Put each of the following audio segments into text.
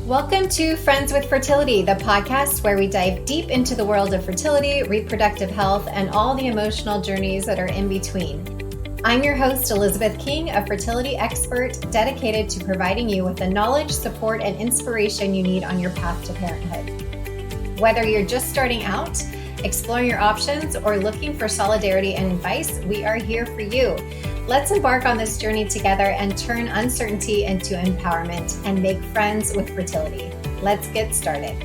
Welcome to Friends with Fertility, the podcast where we dive deep into the world of fertility, reproductive health, and all the emotional journeys that are in between. I'm your host, Elizabeth King, a fertility expert dedicated to providing you with the knowledge, support, and inspiration you need on your path to parenthood. Whether you're just starting out, exploring your options, or looking for solidarity and advice, we are here for you. Let's embark on this journey together and turn uncertainty into empowerment and make friends with fertility. Let's get started.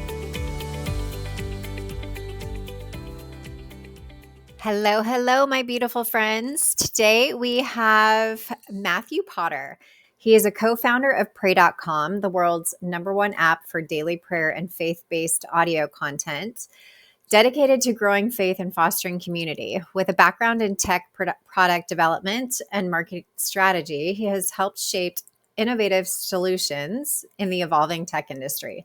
Hello, my beautiful friends. Today we have Matthew Potter. He is a co-founder of Pray.com, the world's #1 app for daily prayer and faith-based audio content, dedicated to growing faith and fostering community. With a background in tech product development and market strategy, he has helped shape innovative solutions in the evolving tech industry.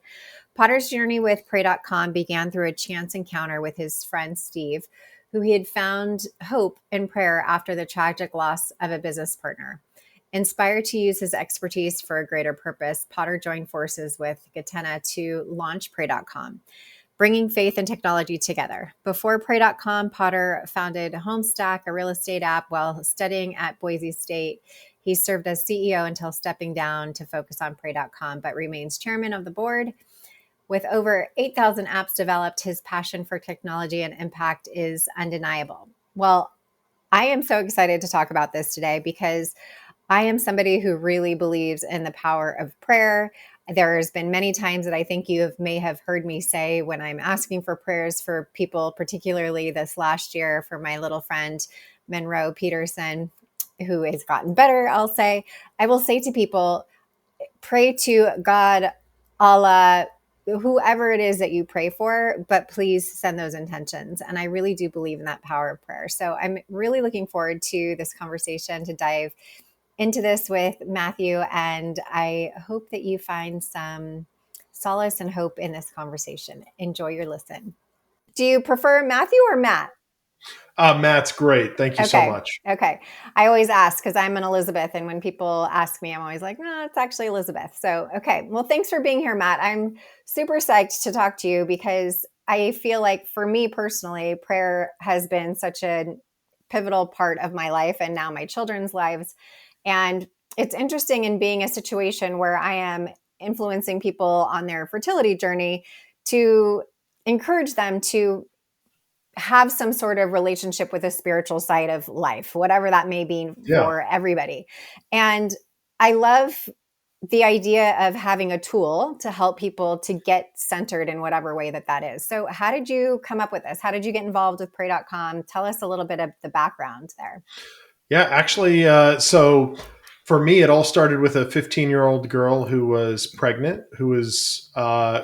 Potter's journey with Pray.com began through a chance encounter with his friend Steve, who he had found hope in prayer after the tragic loss of a business partner. Inspired to use his expertise for a greater purpose, Potter joined forces with Gatena to launch Pray.com, bringing faith and technology together. Before Pray.com, Potter founded HomeStack, a real estate app, while studying at Boise State. He served as CEO until stepping down to focus on Pray.com, but remains chairman of the board. With over 8,000 apps developed, his passion for technology and impact is undeniable. Well, I am so excited to talk about this today because I am somebody who really believes in the power of prayer. There's been many times that I think you may have heard me say when I'm asking for prayers for people, particularly this last year for my little friend, Monroe Peterson, who has gotten better, I will say to people, pray to God, Allah, whoever it is that you pray for, but please send those intentions. And I really do believe in that power of prayer. So I'm really looking forward to this conversation, to dive into this with Matthew, and I hope that you find some solace and hope in this conversation. Enjoy your listen. Do you prefer Matthew or Matt? Matt's great. Thank you so much. Okay. I always ask because I'm an Elizabeth, and when people ask me, I'm always like, no, it's actually Elizabeth. So, okay. Well, thanks for being here, Matt. I'm super psyched to talk to you because I feel like for me personally, prayer has been such a pivotal part of my life and now my children's lives. And it's interesting in being a situation where I am influencing people on their fertility journey to encourage them to have some sort of relationship with the spiritual side of life, whatever that may be for everybody. And I love the idea of having a tool to help people to get centered in whatever way that is. So how did you come up with this? How did you get involved with Pray.com? Tell us a little bit of the background there. Yeah, actually, so for me, it all started with a 15-year-old girl who was pregnant, who was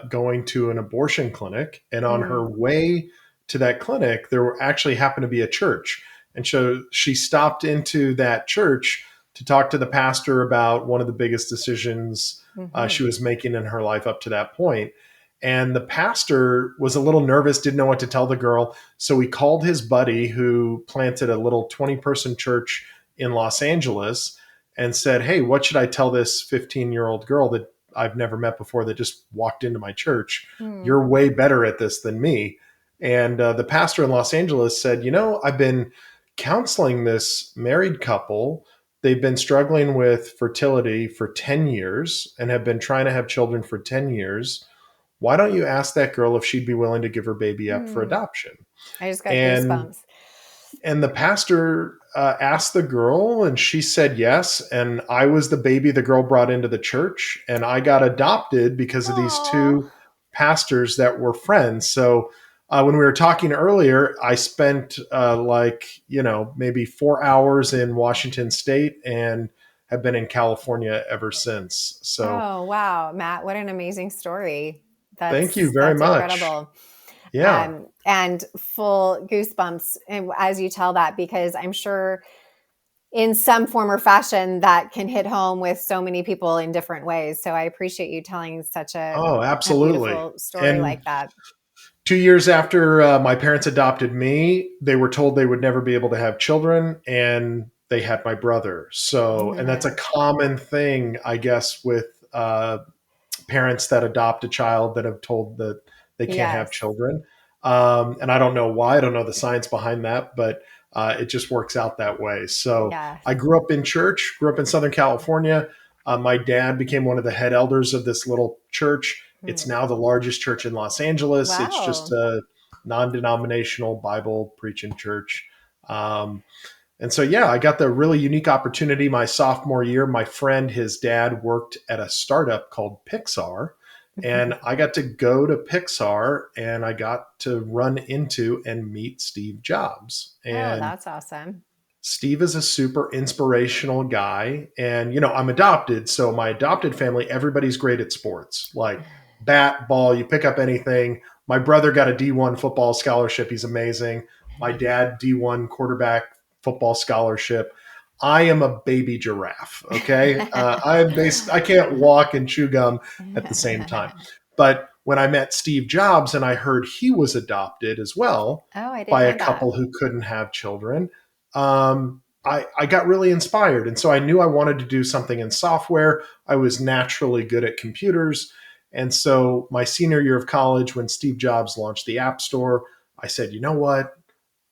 going to an abortion clinic. And on her way to that clinic, there actually happened to be a church. And so she stopped into that church to talk to the pastor about one of the biggest decisions she was making in her life up to that point. And the pastor was a little nervous, didn't know what to tell the girl. So he called his buddy who planted a little 20-person church in Los Angeles and said, hey, what should I tell this 15-year-old girl that I've never met before that just walked into my church? You're way better at this than me. And the pastor in Los Angeles said, I've been counseling this married couple. They've been struggling with fertility for 10 years and have been trying to have children for 10 years. Why don't you ask that girl if she'd be willing to give her baby up for adoption? I just got goosebumps. And the pastor asked the girl, and she said yes. And I was the baby the girl brought into the church, and I got adopted because of these two pastors that were friends. So when we were talking earlier, I spent maybe 4 hours in Washington State and have been in California ever since. So, oh, wow, Matt, what an amazing story. Thank you very much. Incredible. Yeah. And full goosebumps as you tell that, because I'm sure in some form or fashion that can hit home with so many people in different ways. So I appreciate you telling such a beautiful story like that. 2 years after my parents adopted me, they were told they would never be able to have children, and they had my brother. So, and that's a common thing, I guess, with parents that adopt a child that have told that they can't have Yes. children. And I don't know why. I don't know the science behind that, but it just works out that way. So Yes. I grew up in church, grew up in Southern California. My dad became one of the head elders of this little church. It's Hmm. now the largest church in Los Angeles. It's just Wow. a non denominational Bible preaching church. Um, and so, yeah, I got the really unique opportunity my sophomore year. My friend, his dad worked at a startup called Pixar. And I got to go to Pixar and I got to run into and meet Steve Jobs. Oh, And that's awesome. Steve is a super inspirational guy. And, I'm adopted. So, my adopted family, everybody's great at sports like bat, ball, you pick up anything. My brother got a D1 football scholarship. He's amazing. My dad, D1 quarterback football scholarship. I am a baby giraffe. Okay. I can't walk and chew gum at the same time. But when I met Steve Jobs and I heard he was adopted as well Oh, I didn't by know a that. couple who couldn't have children, I got really inspired. And so I knew I wanted to do something in software. I was naturally good at computers. And so my senior year of college, when Steve Jobs launched the App Store, I said, you know what?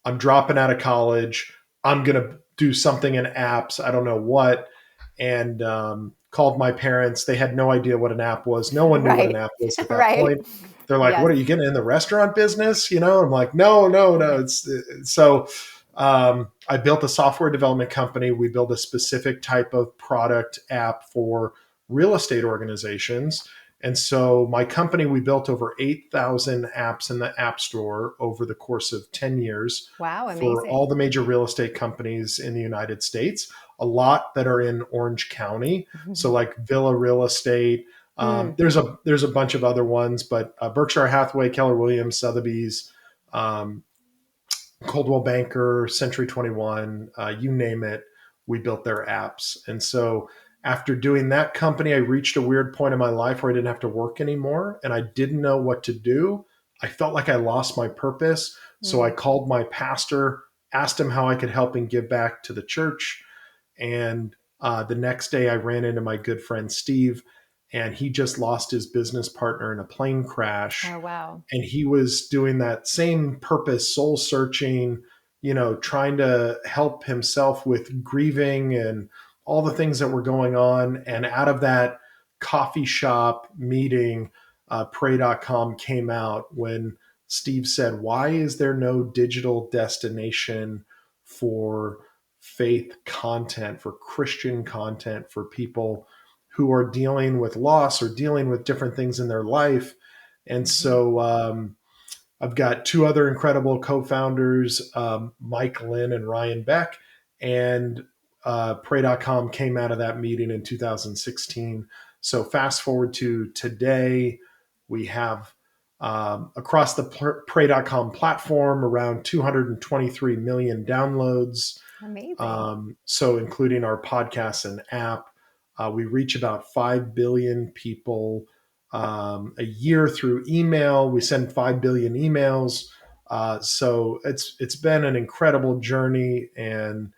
I'm dropping out of college. I'm going to do something in apps. I don't know what. And called my parents. They had no idea what an app was. No one knew what an Right. app was at that Right. point. They're like, "What Yes. are you getting in the restaurant business?" I'm like, "No, no, no." It's so. I built a software development company. We built a specific type of product app for real estate organizations. And so my company, we built over 8,000 apps in the App Store over the course of 10 years Wow, for all amazing. the major real estate companies in the United States, a lot that are in Orange County. So like Villa Real Estate. Mm, There's a bunch of other ones, but Berkshire Hathaway, Keller Williams, Sotheby's, um, Coldwell Banker, Century 21, you name it, we built their apps. And so after doing that company, I reached a weird point in my life where I didn't have to work anymore and I didn't know what to do. I felt like I lost my purpose. So I mm. called my pastor, asked him how I could help and give back to the church. And the next day, I ran into my good friend Steve, and he just lost his business partner in a plane crash, Oh, wow. and he was doing that same purpose, soul searching, trying to help himself with grieving and all the things that were going on. And out of that coffee shop meeting, pray.com came out when Steve said, "Why is there no digital destination for faith content, for Christian content, for people who are dealing with loss or dealing with different things in their life?" And Hmm. so I've got two other incredible co-founders, Mike Lynn and Ryan Beck, and Pray.com came out of that meeting in 2016. So fast forward to today, we have across the Pray.com platform around 223 million downloads. Amazing. So including our podcast and app, we reach about 5 billion people a year through email. We send 5 billion emails. So it's been an incredible journey, and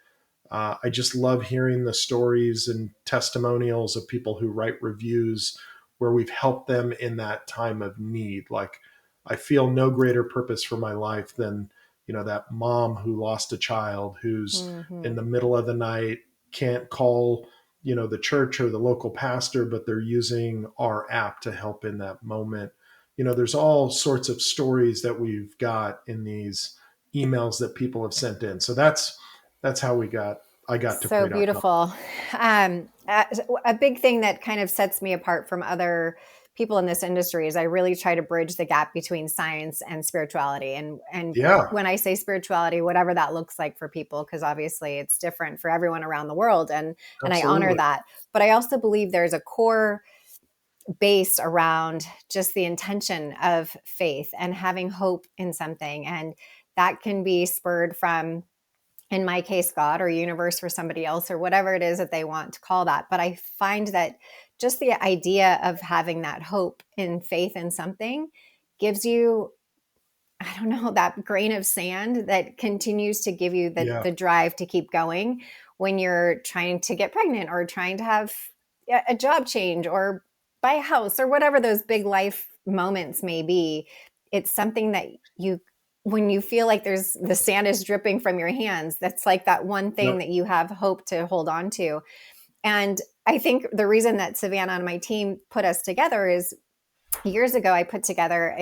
I just love hearing the stories and testimonials of people who write reviews where we've helped them in that time of need. Like, I feel no greater purpose for my life than, that mom who lost a child who's Hmm. in the middle of the night, can't call, the church or the local pastor, but they're using our app to help in that moment. There's all sorts of stories that we've got in these emails that people have sent in. So that's how I got to So pray.com. beautiful. A big thing that kind of sets me apart from other people in this industry is I really try to bridge the gap between science and spirituality. And Yeah, when I say spirituality, whatever that looks like for people, because obviously it's different for everyone around the world, and I honor absolutely. that. But I also believe there's a core base around just the intention of faith and having hope in something, and that can be spurred from, in my case, God or universe for somebody else, or whatever it is that they want to call that. But I find that just the idea of having that hope in faith in something gives you, I don't know, that grain of sand that continues to give you Yeah, the drive to keep going when you're trying to get pregnant or trying to have a job change or buy a house or whatever those big life moments may be. It's something that you, when you feel like there's the sand is dripping from your hands, that's like that one thing Yep. that you have hope to hold on to. And I think the reason that Savannah and my team put us together is years ago, I put together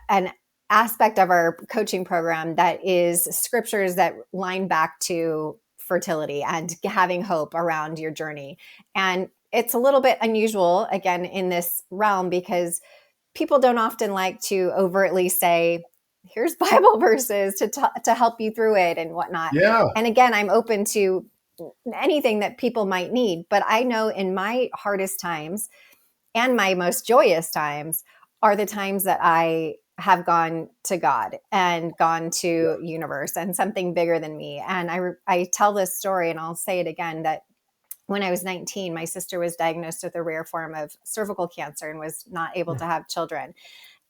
an aspect of our coaching program that is scriptures that line back to fertility and having hope around your journey. And it's a little bit unusual, again, in this realm because people don't often like to overtly say, here's Bible verses to help you through it and whatnot. Yeah. And again, I'm open to anything that people might need. But I know in my hardest times and my most joyous times are the times that I have gone to God and gone to universe and something bigger than me. And I tell this story and I'll say it again that when I was 19, my sister was diagnosed with a rare form of cervical cancer and was not able to have children.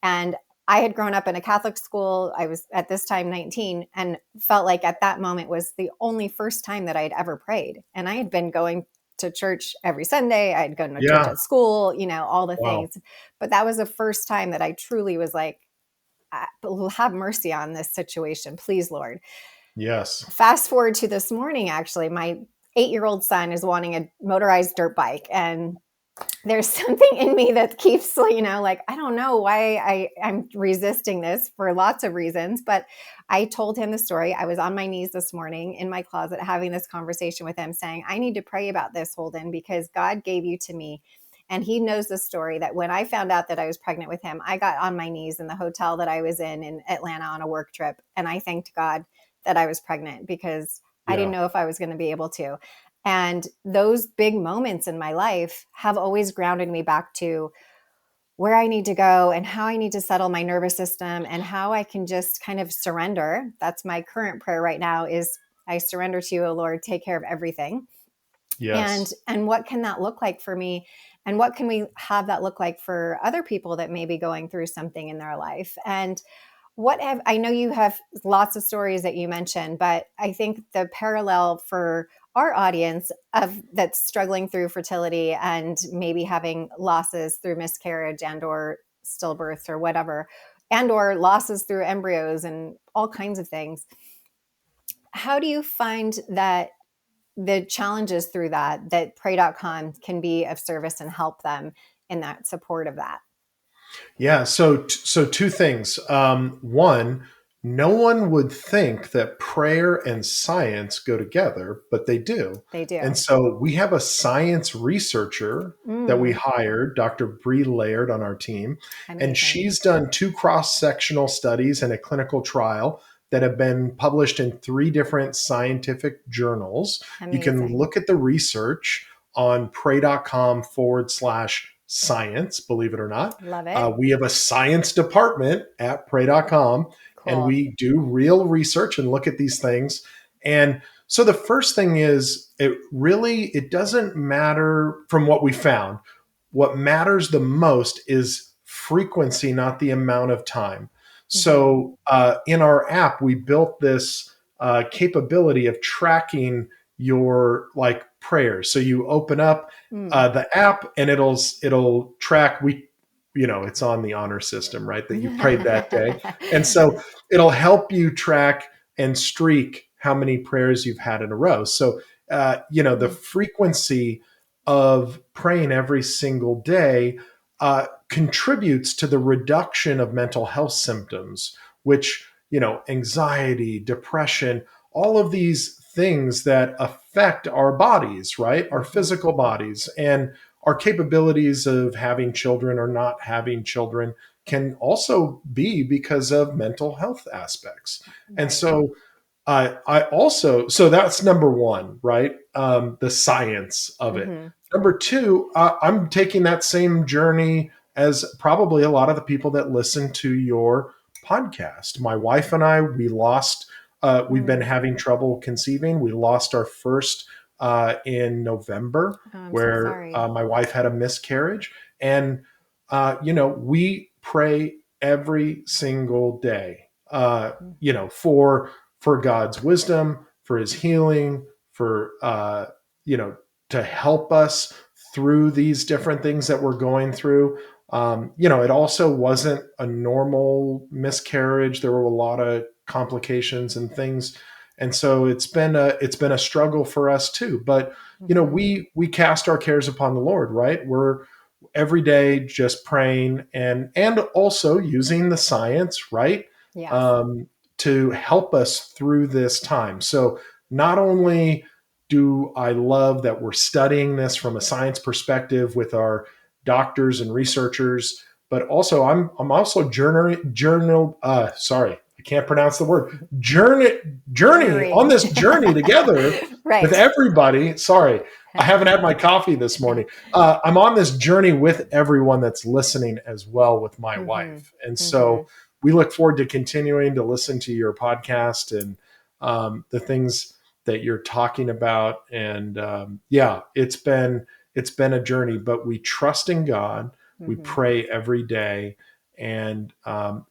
And I had grown up in a Catholic school. I was at this time 19 and felt like at that moment was the only first time that I had ever prayed. And I had been going to church every Sunday. I'd gone to church Yeah. at school, all the Wow. things. But that was the first time that I truly was like, have mercy on this situation, please, Lord. Yes. Fast forward to this morning, actually, my 8-year-old son is wanting a motorized dirt bike. And there's something in me that keeps, like, I don't know why I'm resisting this for lots of reasons, but I told him the story. I was on my knees this morning in my closet having this conversation with him saying, I need to pray about this, Holden, because God gave you to me. And he knows the story that when I found out that I was pregnant with him, I got on my knees in the hotel that I was in Atlanta on a work trip. And I thanked God that I was pregnant because I didn't Yeah. know if I was going to be able to. And those big moments in my life have always grounded me back to where I need to go and how I need to settle my nervous system and how I can just kind of surrender. That's my current prayer right now is I surrender to you, O Lord, take care of everything. Yes. And what can that look like for me? And what can we have that look like for other people that may be going through something in their life? And I know you have lots of stories that you mentioned, but I think the parallel for our audience of that's struggling through fertility and maybe having losses through miscarriage and or stillbirth or whatever, and or losses through embryos and all kinds of things. How do you find that the challenges through that pray.com can be of service and help them in that support of that? Yeah. So two things. One, no one would think that prayer and science go together, but they do. They And do. so we have a science researcher that we Mm, hired, Dr. Bree Laird, on our team, and amazing. she's done 2 cross-sectional studies and a clinical trial that have been published in 3 different scientific journals. You can Amazing. look at the research on pray.com/science, believe it or not. Love it. We have a science department at pray.com, and Cool. we do real research and look at these things. And so the first thing is it doesn't matter from what we found. What matters the most is frequency, not the amount of time. Mm-hmm. So in our app, we built this capability of tracking your like prayers. So you open up Mm. the app and it'll track it's on the honor system, right? That you prayed that day. And so it'll help you track and streak how many prayers you've had in a row. So, the Mm. frequency of praying every single day contributes to the reduction of mental health symptoms, which, anxiety, depression, all of these things that affect our bodies, right? Our Mm-hmm. physical bodies and our capabilities of having children or not having children can also be because of mental health aspects. And Right. so I also, so that's number one, right? The science of it. Mm-hmm. Number two, I'm taking that same journey as probably a lot of the people that listen to your podcast. My wife and I, we've been Mm. having trouble conceiving. We lost our first in November, Oh, I'm so where sorry. my wife had a miscarriage. And, we pray every single day, Mm. for God's wisdom, for his healing, for, to help us through these different things that we're going through. It also wasn't a normal miscarriage. There were a lot of complications and things, and so it's been a struggle for us too. But Mhm. we cast our cares upon the Lord, right? We're every day just praying and also using the science, right, Yes. um, to help us through this time. So not only do I love that we're studying this from a science perspective with our doctors and researchers, but also I'm also sorry, I can't pronounce the word journey on Journering. this journey together with Right. everybody. Sorry, I haven't had my coffee this morning. I'm on this journey with everyone that's listening as well with my Mhm. wife. And so Mhm. we look forward to continuing to listen to your podcast and the things that you're talking about. And yeah, it's been a journey, but we trust in God. We Mhm. pray every day, and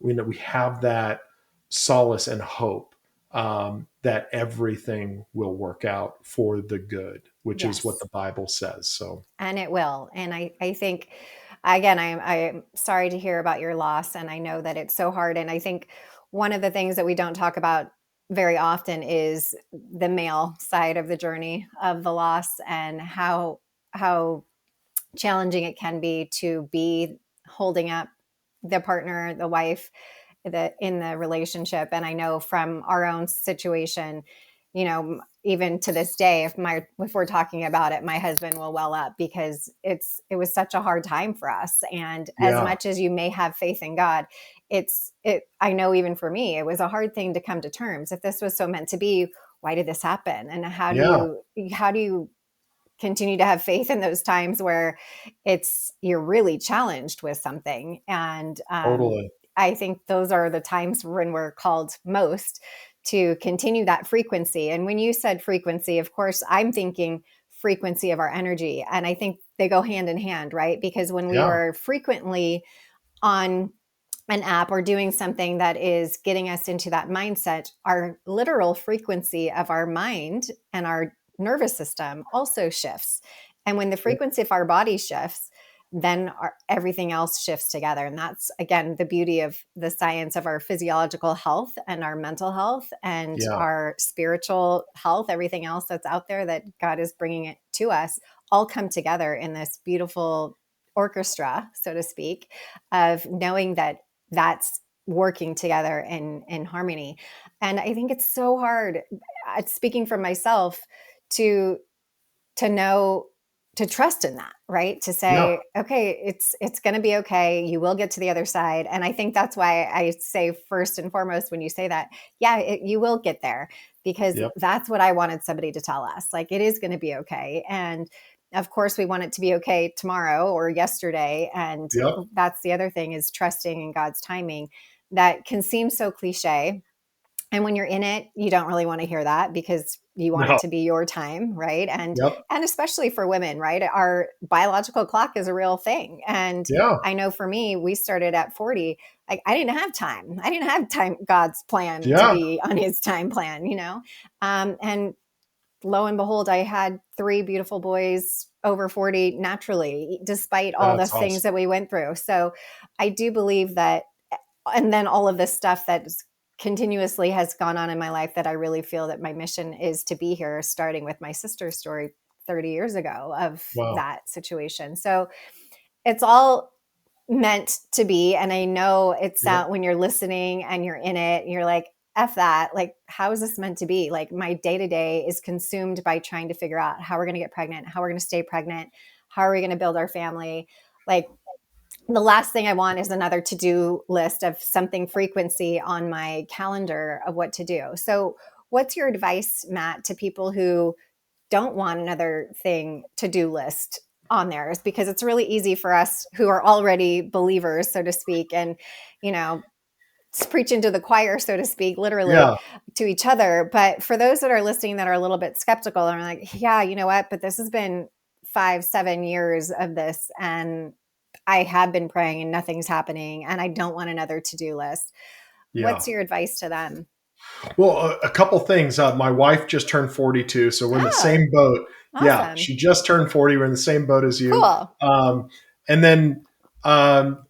we know we have that solace and hope that everything will work out for the good, which is what Yes. the Bible says. So And it will. And I think, again, I'm sorry to hear about your loss. And I know that it's so hard. And I think one of the things that we don't talk about very often is the male side of the journey of the loss, and how challenging it can be to be holding up the partner, the wife, in the relationship. And I know from our own situation, even to this day, if we're talking about it, my husband will well up, because it was such a hard time for us. And as yeah, much as you may have faith in God, I know even for me, it was a hard thing to come to terms. If this was so meant to be, why did this happen? And yeah, how do you continue to have faith in those times where you're really challenged with something? And totally. I think those are the times when we're called most to continue that frequency. And when you said frequency, of course I'm thinking frequency of our energy, and I think they go hand in hand, right? Because when we Yeah, are frequently on an app or doing something that is getting us into that mindset, our literal frequency of our mind and our nervous system also shifts. And when the yep, frequency of our body shifts, then everything else shifts together. And that's, again, the beauty of the science of our physiological health and our mental health and yeah, our spiritual health, everything else that's out there that God is bringing it to us, all come together in this beautiful orchestra, so to speak, of knowing that that's working together in harmony. And I think it's so hard, speaking for myself, to know, to trust in that, right? To yeah, say, okay, it's going to be okay, you will get to the other side. And I think that's why I say, first and foremost, when you say that, yeah, you will get there, because yep, that's what I wanted somebody to tell us, like, it is going to be okay. And of course we want it to be okay tomorrow or yesterday. And yep, that's the other thing, is trusting in God's timing. That can seem so cliche, and when you're in it, you don't really want to hear that, because you want it no, to be your time, right? and yep, and especially for women, right, our biological clock is a real thing. And yeah, I know for me, we started at 40. Like, I didn't have time, God's plan to yeah. be on his time plan, and lo and behold, I had three beautiful boys over 40 naturally, despite all the That's things awesome. that we went through. So I do believe that. And then all of this stuff that continuously has gone on in my life, that I really feel that my mission is to be here, starting with my sister's story 30 years ago of Wow. that situation. So it's all meant to be. And I know it's Yep. out when you're listening and you're in it, you're like, F that. Like, how is this meant to be? Like, my day to day is consumed by trying to figure out how we're going to get pregnant, how we're going to stay pregnant, how are we going to build our family. Like, the last thing I want is another to-do list of something frequency on my calendar of what to do. So, what's your advice, Matt, to people who don't want another thing to-do list on theirs? Because it's really easy for us who are already believers, so to speak, and you know, preaching to the choir, so to speak, literally Yeah. to each other. But for those that are listening that are a little bit skeptical and are like, yeah, you know what? But this has been 5, 7 years of this, and I have been praying and nothing's happening, and I don't want another to do list. Yeah. What's your advice to them? Well, a couple things. My wife just turned 42, so we're in the Oh, same boat. Yeah, awesome. she just turned 40. We're in the same boat as you. Cool. Um, and then,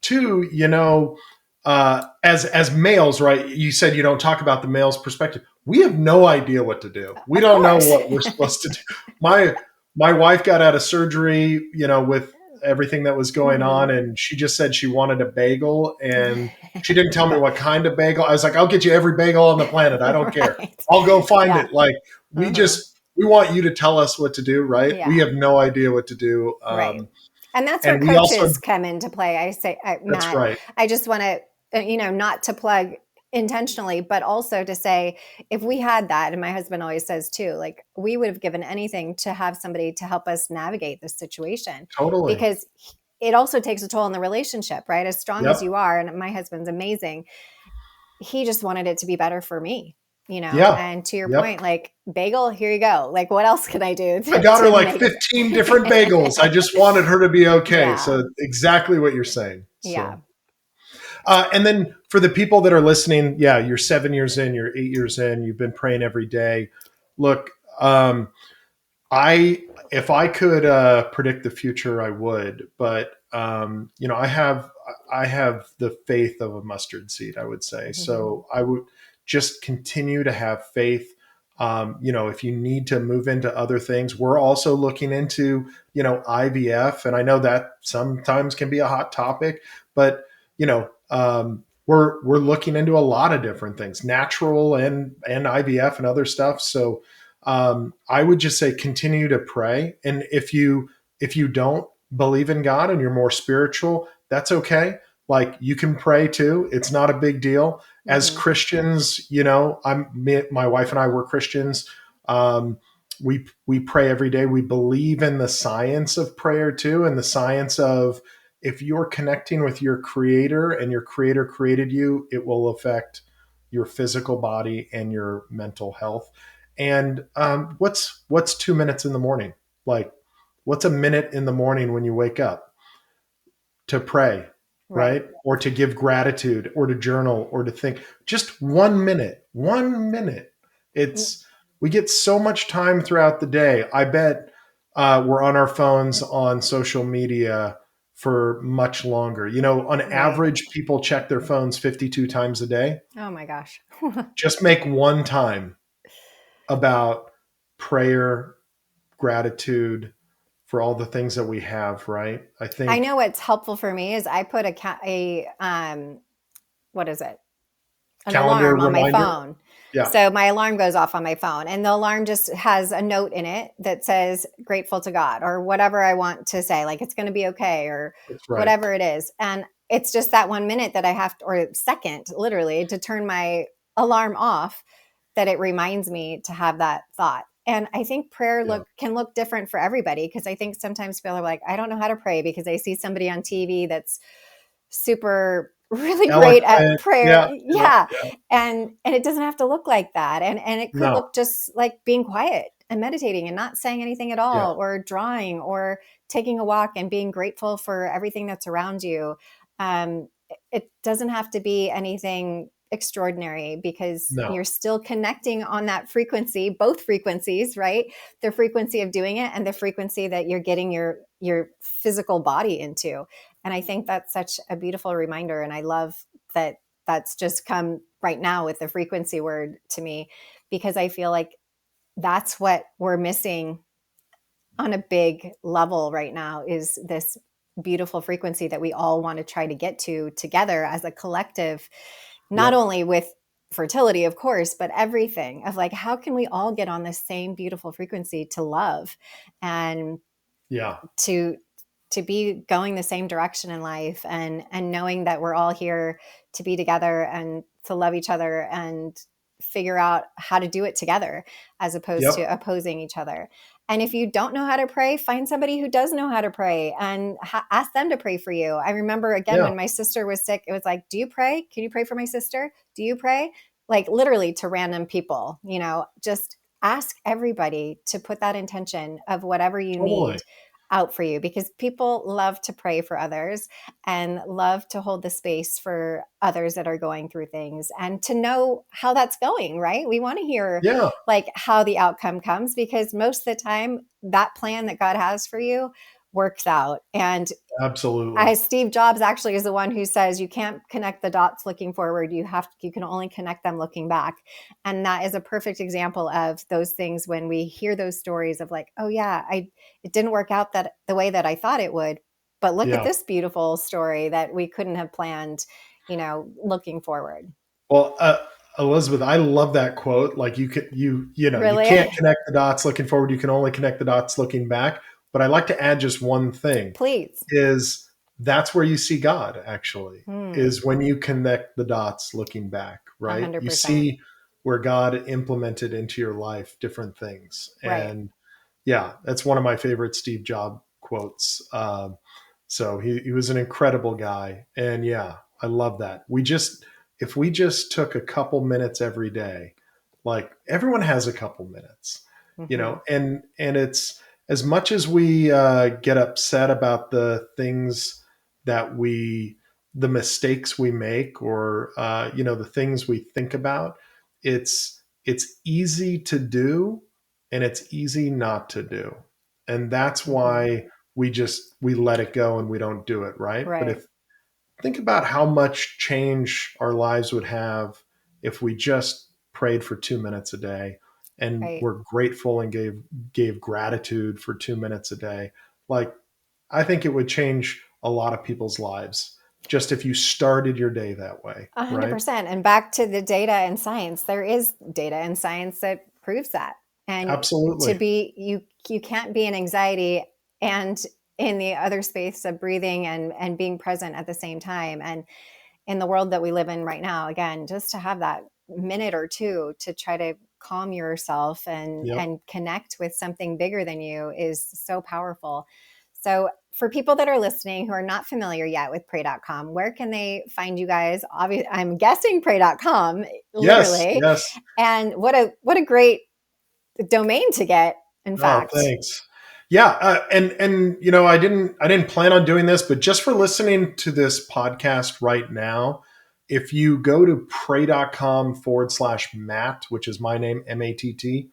two, as males, right? You said you don't talk about the male's perspective. We have no idea what to do. We Of don't know course. what we're supposed to do. My my wife got out of surgery, with everything that was going on, Hmm. and she just said she wanted a bagel, and she didn't tell me what kind of bagel. I was like, I'll get you every bagel on the planet. I don't care. Right. I'll go find Yeah. it. Like, Hmm. we want you to tell us what to do, right? We Yeah. have no idea what to do. Right. And that's where And we also, coaches come into play. I say, that's Matt, right. I just want to, not to plug intentionally, but also to say, if we had that, and my husband always says too, like we would have given anything to have somebody to help us navigate this situation, Totally. because it also takes a toll on the relationship, right? As strong as Yep. you are, and my husband's amazing, he just wanted it to be better for me, Yeah. and to your Yep. point, like bagel, here you go. Like, what else can I do I to, got her to like make 15 different bagels. I it? just wanted her to be okay. Yeah. So, exactly what you're saying. Yeah. So, and then for the people that are listening, yeah, you're 7 years in, you're 8 years in, you've been praying every day. Look, I if I could predict the future, I would. But I have the faith of a mustard seed. I would say so. I would just continue to have faith. If you need to move into other things, we're also looking into IVF, and I know that sometimes can be a hot topic, but we're looking into a lot of different things, natural and IVF and other stuff. So I would just say continue to pray. And if you don't believe in God and you're more spiritual, that's okay. Like you can pray too. It's not a big deal. As Hmm. Christians, my wife and I were Christians. Um, we pray every day. We believe in the science of prayer too, and the science of if you're connecting with your creator and your creator created you, it will affect your physical body and your mental health. And what's 2 minutes in the morning? Like, what's a minute in the morning when you wake up to pray, Right. right? Or to give gratitude, or to journal, or to think. Just 1 minute. 1 minute. It's We get so much time throughout the day. I bet we're on our phones on social media for much longer. On Right. average, people check their phones 52 times a day. Oh my gosh. Just make one time about prayer, gratitude for all the things that we have, right? I I think know what's helpful for me is I put what is it? An calendar alarm on my reminder. phone. Yeah, So my alarm goes off on my phone, and the alarm just has a note in it that says grateful to God or whatever I want to say, like it's going to be okay or that's right. whatever it is. And it's just that 1 minute that I have to, or second, literally, to turn my alarm off, that it reminds me to have that thought. And I think prayer Yeah. can look different for everybody, because I think sometimes people are like, I don't know how to pray because I see somebody on TV that's super really great at Eloquent. prayer. Yeah, yeah, Yeah. yeah. And it doesn't have to look like that. And it could No, look just like being quiet and meditating and not saying anything at yeah, all, or drawing, or taking a walk and being grateful for everything that's around you. It doesn't have to be anything extraordinary, because no, you're still connecting on that frequency, both frequencies, right? The frequency of doing it and the frequency that you're getting your physical body into. And I think that's such a beautiful reminder. And I love that that's just come right now with the frequency word to me, because I feel like that's what we're missing on a big level right now, is this beautiful frequency that we all want to try to get to together as a collective, not yep, only with fertility, of course, but everything, of like, how can we all get on the same beautiful frequency to love and yeah, to be going the same direction in life, and knowing that we're all here to be together and to love each other and figure out how to do it together, as opposed to yep, opposing each other. And if you don't know how to pray, find somebody who does know how to pray and ask them to pray for you. I remember, again, yeah, when my sister was sick, it was like, do you pray? Can you pray for my sister? Do you pray? Like, literally, to random people, just ask everybody to put that intention of whatever you totally. need, out for you, because people love to pray for others and love to hold the space for others that are going through things and to know how that's going, right? We want to hear Yeah, like how the outcome comes, because most of the time that plan that God has for you works out. And absolutely. Steve Jobs actually is the one who says you can't connect the dots looking forward. You can only connect them looking back. And that is a perfect example of those things when we hear those stories of like, oh yeah, it didn't work out that the way that I thought it would. But look at Yeah. this beautiful story that we couldn't have planned, looking forward. Well, Elizabeth, I love that quote. Like you can't Really? connect the dots looking forward. You can only connect the dots looking back. But I like to add just one thing Please. is that's where you see God actually Hmm. is when you connect the dots looking back, right? You 100%. see where God implemented into your life different things. Right. And yeah, that's one of my favorite Steve Jobs quotes. So he was an incredible guy. And yeah, I love that. If we just took a couple minutes every day, like everyone has a couple minutes, Hmm. and it's as much as we get upset about the things that the mistakes we make, or the things we think about, it's easy to do, and it's easy not to do, and that's Hmm. why we let it go and we don't do it, right? But Right. if think about how much change our lives would have if we just prayed for 2 minutes a day and Right. were grateful and gave gratitude for 2 minutes a day. Like, I think it would change a lot of people's lives just if you started your day that way, A hundred right? percent. And back to the data and science, there is data and science that proves that. And to Absolutely. be you can't be in anxiety and in the other space of breathing and being present at the same time. And in the world that we live in right now, again, just to have that minute or two to try to calm yourself Yep. and connect with something bigger than you is so powerful. So for people that are listening who are not familiar yet with pray.com, where can they find you guys? Obviously, I'm guessing pray.com, Yes. literally. Yes. And what a great domain to get, in Oh, fact. thanks. Yeah, and I didn't plan on doing this, but just for listening to this podcast right now, if you go to pray.com/Matt, which is my name, MATT,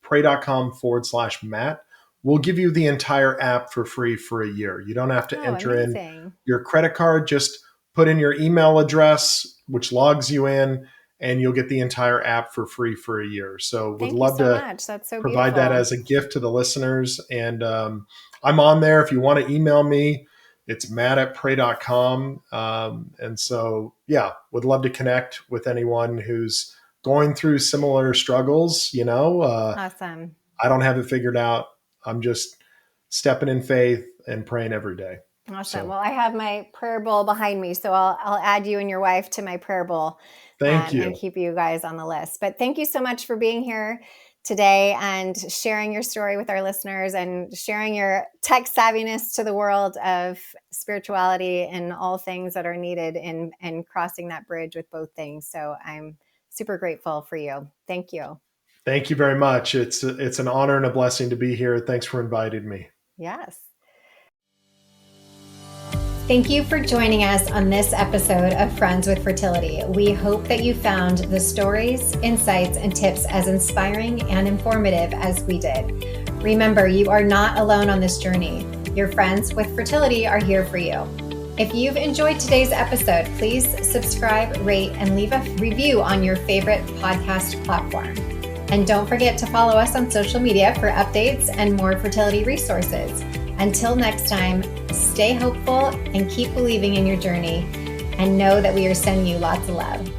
pray.com/Matt, we'll give you the entire app for free for a year. You don't have to Oh, enter in amazing. your credit card, just put in your email address, which logs you in, and you'll get the entire app for free for a year. So would Thank you love so to much. That's so provide that beautiful. as a gift to the listeners. And I'm on there. If you want to email me, it's matt@pray.com. And so, yeah, would love to connect with anyone who's going through similar struggles. Awesome. I don't have it figured out. I'm just stepping in faith and praying every day. Awesome. So Well, I have my prayer bowl behind me, so I'll add you and your wife to my prayer bowl, thank and you. keep you guys on the list. But thank you so much for being here today and sharing your story with our listeners and sharing your tech savviness to the world of spirituality and all things that are needed in crossing that bridge with both things. So I'm super grateful for you. Thank you. Thank you very much. It's an honor and a blessing to be here. Thanks for inviting me. Yes. Thank you for joining us on this episode of Friends with Fertility. We hope that you found the stories, insights, and tips as inspiring and informative as we did. Remember, you are not alone on this journey. Your friends with fertility are here for you. If you've enjoyed today's episode, please subscribe, rate, and leave a review on your favorite podcast platform. And don't forget to follow us on social media for updates and more fertility resources. Until next time, stay hopeful and keep believing in your journey, and know that we are sending you lots of love.